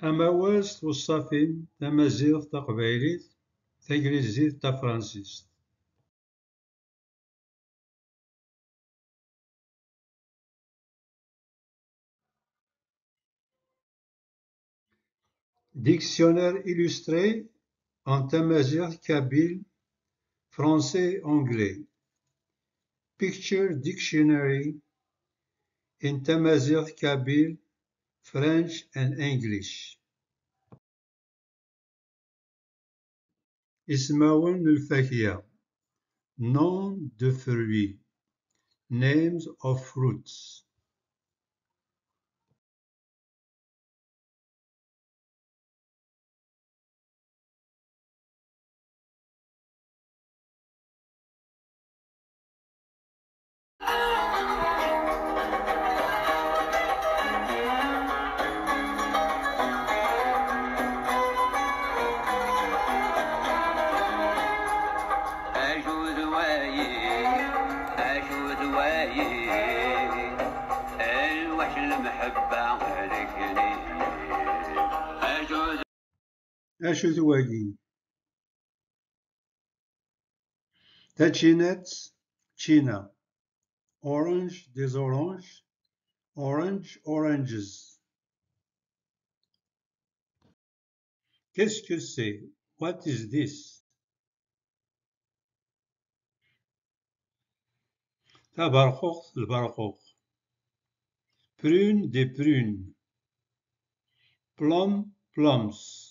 Amawaz twuṣṣafin tamaziɣt, taqbaylit, taglizit, tafransist. Dictionnaire illustré en tamaziɣt, kabyle, français, anglais. Picture dictionary in tamaziɣt, kabyle, French and English. Ismawen lfakya, nom de fruits, names of fruits. أشو ذواقي تاتشينات تشينا orange des oranges orange oranges. Qu'est-ce que c'est? What is this? تبرقوق البرقوق. Prune des prunes. Plum plums.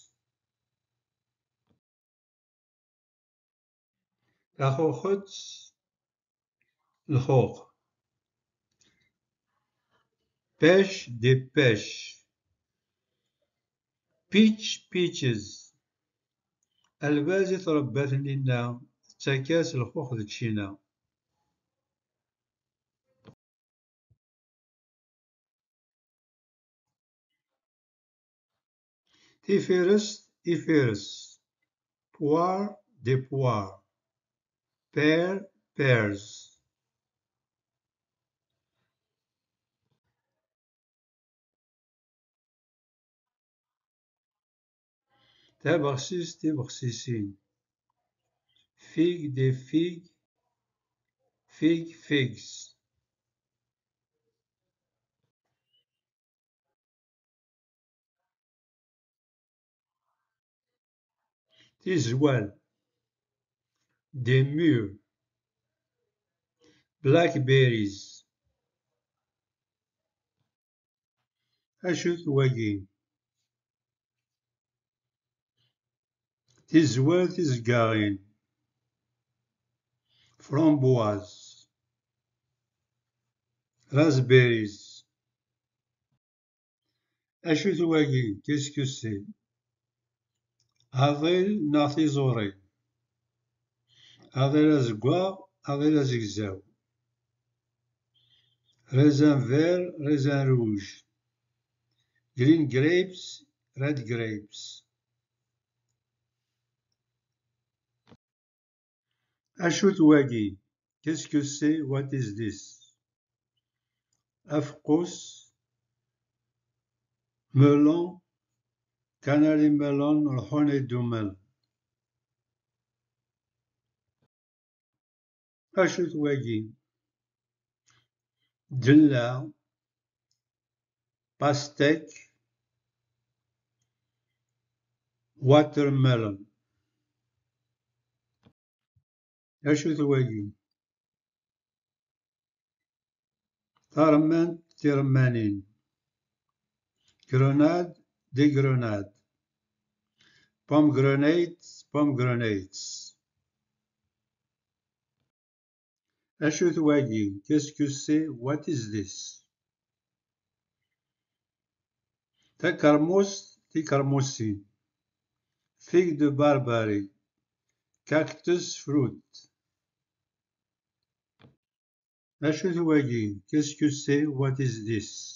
تخوخت الخوخ. Pêche des pêches. Peach peaches. البازي تربات لنا تكاس الخوخ د تشينا. تيفيرس إفيرس. Poire des poires. Pear pears. تبغسيس تبغسيسين. Figue des figues. Fig figs. Tizwal. Des mûres. Blackberries. أشو ثواقي تزوال تزقاغين. Framboise. Raspberries. أشو ثواقي Qu'est-ce que c'est? أضيل نا تيزوري. أضيل أزقواغ أضيل أزقزاو. Raisin vert, raisin rouge. Green grapes, red grapes. أشو ثواقي Qu'est-ce que c'est? What is this? أفقس. melon, canary melon or honeydew. أشو ثواقي دلع. pastèque. watermelon. أشو ثواقي ترمان ترمانين. grenade des grenades. pomegranates pomegranates. أشو ثواقي Qu'est-ce que c'est? What is this? تكرمس تكرمسين. Figue de Barbarie. Cactus fruit. أشو ثواقي Qu'est-ce que c'est? What is this?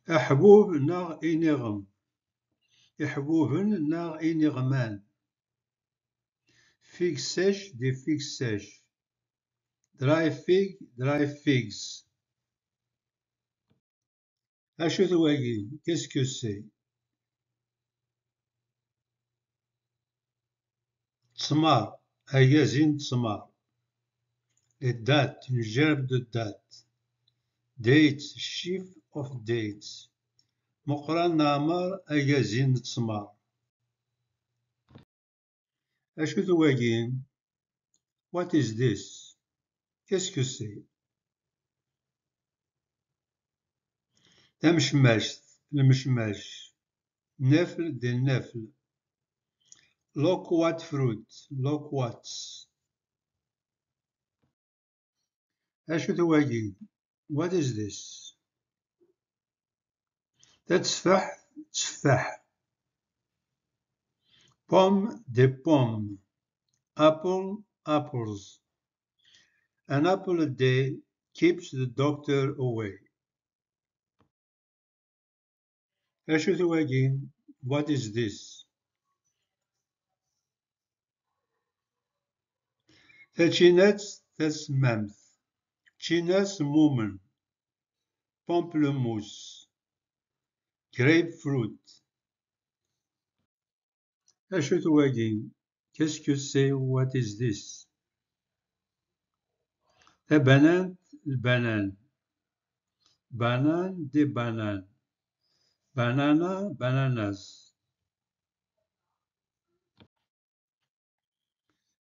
أحبوب ناغ إنغم. إحبوبن ناغ إنغمان. Figue sèche des figues sèches. Dry fig dry figs. Acu twagi? Qu'est-ce que c'est? Tmar, agazin tmar. Les dates, une gerbe de dates. Dates, chiffre of dates. Moqran Naamar, agazin tmar. Acu twagi? What is this? Qu'est-ce que c'est? Tamecmact, المشماش. Nefl des nefl. Loquat fruit, loquats. Acu twagi? What is this? Tateffaḥ, tteffaḥ. Pomme, des pommes. Apple, apples. An apple a day keeps the doctor away. Acu twagi? What is this? Tačinat, tasmamt. Činas, mumen. Pamplemousse. Grapefruit. Acu twagi? Qu'est-ce que c'est? What is this? Tabanant, البنان. Banan, des bananes. Banana, bananas.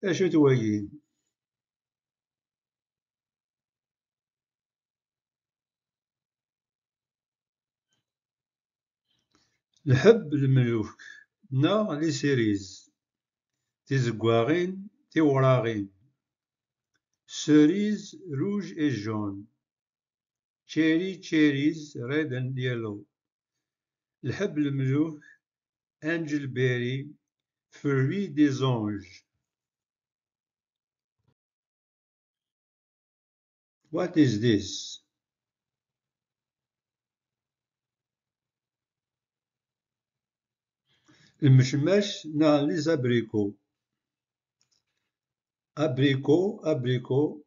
Acu twagi? Lḥebb lemluk neɣ les cerises. Tizeggaɣin, tiwraɣin. Cerise, rouge et jaune. Cherries, red and yellow. Lḥebb lemluk, angelberry, fruit des anges. What is this? المشماش neɣ les abricots. Abricot, abricot.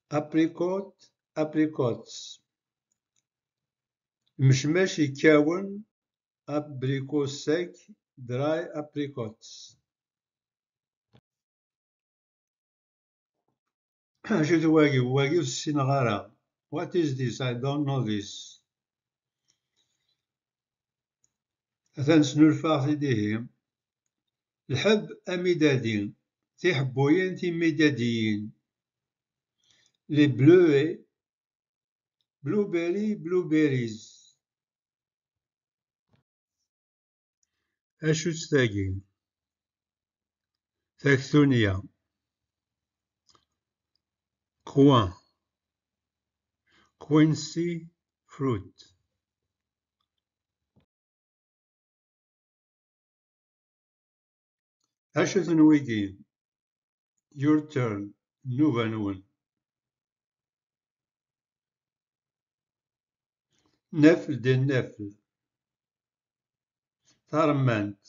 Apricot, apricots. المشماش يكاون. Abricot sec, dry apricots. Acu twagi? Wagi ur ssineɣ ara. What is this? I don't know this. Atan snulfaɣ tidihin. Lḥebb amidadi. Tiḥebbuyin timidadiyin. Les bleuets. Blueberry, blueberries. Acu-tt tagi? Taktunya. Coin. Quincy fruit. Acu-ten wigi? Your turn. Nnuba-nwen. Nefl des nefl. Tarmant.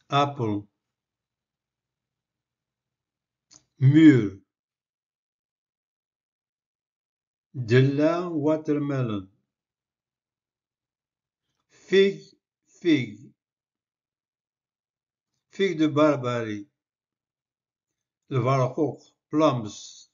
Apple. Mûr. Della, watermelon. Figue, figue. Figue de Barbarie. Lbarquq, plums.